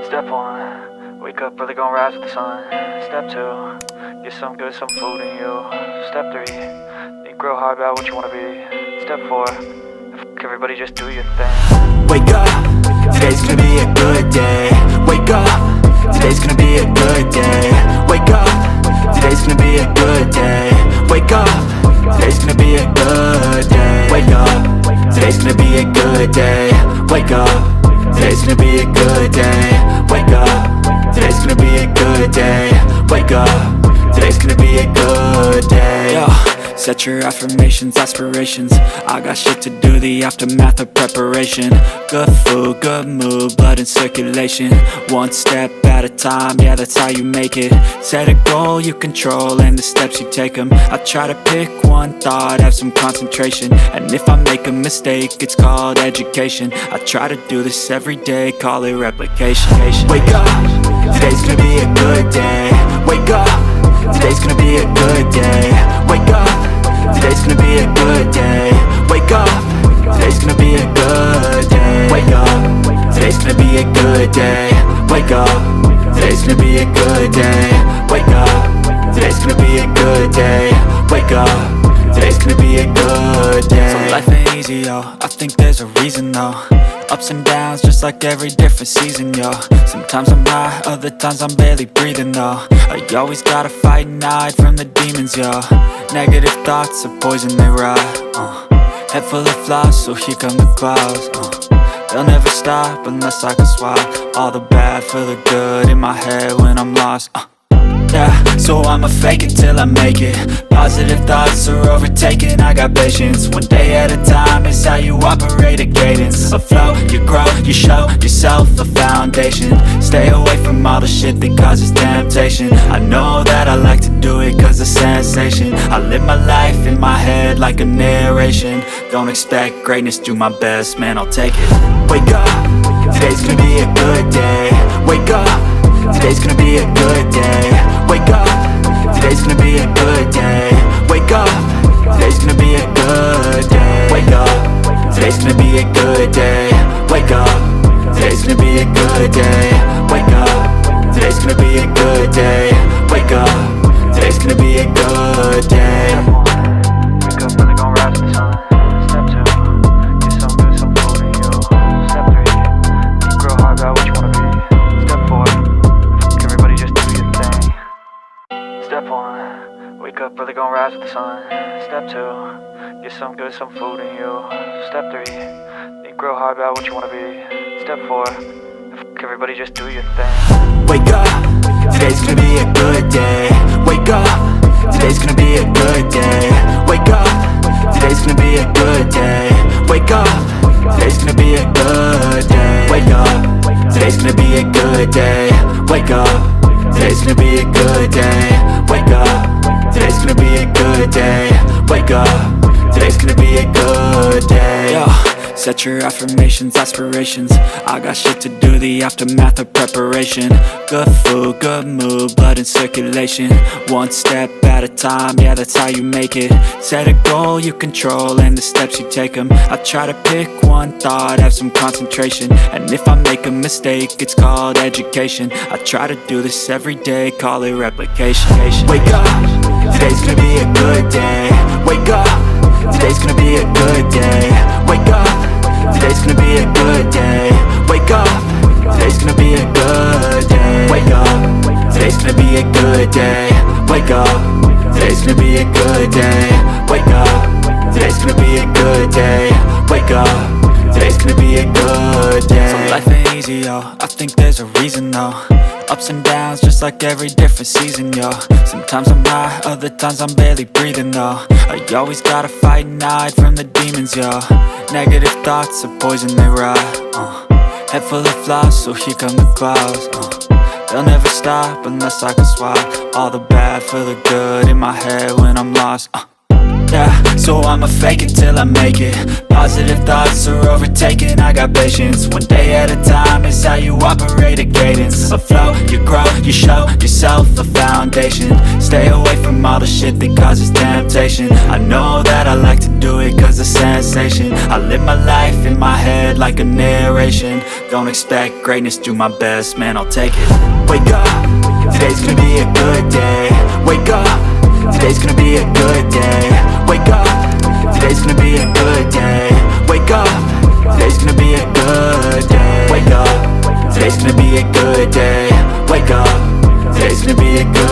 Step 1, wake up early, gon' rise with the sun. Step 2, get some good, some food in you. Step 3, think real hard about what you wanna be. Step 4, everybody just do your thing. Wake up, today's gonna be a good day. Wake up, today's gonna be a good day. Wake up, today's gonna be a good day. Wake up, today's gonna be a good day. Wake up, today's gonna be a good day. Wake up, today's gonna be a good day. Wake up, today's gonna be a good day. Wake up, today's gonna be a good day. Yo, set your affirmations, aspirations. I got shit to do, the aftermath of preparation. Good food, good mood, blood in circulation. One step at a time, yeah, that's how you make it. Set a goal you control and the steps you take them. I try to pick one thought, have some concentration. And if I make a mistake, it's called education. I try to do this every day, call it replication. Wake up, today's gonna be a good day. Wake up, today's gonna be a good day. Wake up, today's gonna be a good day. Wake up, today's gonna be a good day. Wake up, today's gonna be a good day. Wake up, today's gonna be a good day. Wake up, today's gonna be a good day. Wake up, today's gonna be a good day. So life ain't easy, yo, I think there's a reason though. Ups and downs, just like every different season, yo. Sometimes I'm high, other times I'm barely breathing, though. I always gotta fight and hide from the demons, yo. Negative thoughts are poison, they rot. Head full of flies, so here come the clouds. They'll never stop unless I can swap all the bad for the good in my head when I'm lost. Yeah, so I'ma fake it till I make it. Positive thoughts are overtaken, I got patience. One day at a time is how you operate a cadence. A flow, you grow, you show yourself a foundation. Stay away from all the shit that causes temptation. I know that I like to do it cause it's sensation. I live my life in my head like a narration. Don't expect greatness, do my best, man, I'll take it. Wake up, today's gonna be a good day. Wake up, today's gonna be a good day. Wake up, today's gonna be a good day. Wake up, today's gonna be a good day. Wake up, today's gonna be a good day. Wake up, today's gonna be a good day. Wake up, today's gonna be a good day. Wake up, today's gonna be a good day. Wake up early, gon' rise with the sun. Step 2, get some good, some food in you. Step 3, think real hard about what you wanna be. Step 4, everybody just do your thing. Step 1, wake up early, gon' rise with the sun. Step 2, get some good, some food in you. Step 3, think real hard about what you wanna be. Step 4, everybody just do your thing. Wake up, today's gonna be a good day. Wake up, today's gonna be a good day. Wake up, today's gonna be a good day. Wake up, today's gonna be a good day. Wake up, today's gonna be a good day. Wake up, today's gonna be a good day. Wake up, today's gonna be a good day. Wake up, today's gonna be a good day. Yo, set your affirmations, aspirations. I got shit to do, the aftermath of preparation. Good food, good mood, blood in circulation. One step at a time, yeah, that's how you make it. Set a goal you control and the steps you take them. I try to pick one thought, have some concentration. And if I make a mistake, it's called education. I try to do this every day, call it replication. Wake up, today's gonna be a good day. Wake up, today's gonna be a good day. Wake up, today's gonna be a good day. Wake up, today's gonna be a good day. Wake up, today's gonna be a good day. Wake up, today's gonna be a good day. Wake up, today's gonna be a good day. Wake up, today's gonna be a good day. So life ain't easy, yo, I think there's a reason though. Ups and downs, just like every different season, yo. Sometimes I'm high, other times I'm barely breathing, though. I always gotta fight and hide from the demons, yo. Negative thoughts are poison, they rot. Head full of flies, so here come the clouds. They'll never stop unless I can swap all the bad for the good in my head when I'm lost. Yeah, so I'ma fake it till I make it. Positive thoughts are overtaken, I got patience. One day at a time is how you operate a cadence. A flow, you grow, you show yourself a foundation. Stay away from all the shit that causes temptation. I know that I like to do it cause it's sensation. I live my life in my head like a narration. Don't expect greatness, do my best, man, I'll take it. Wake up, today's gonna be a good day.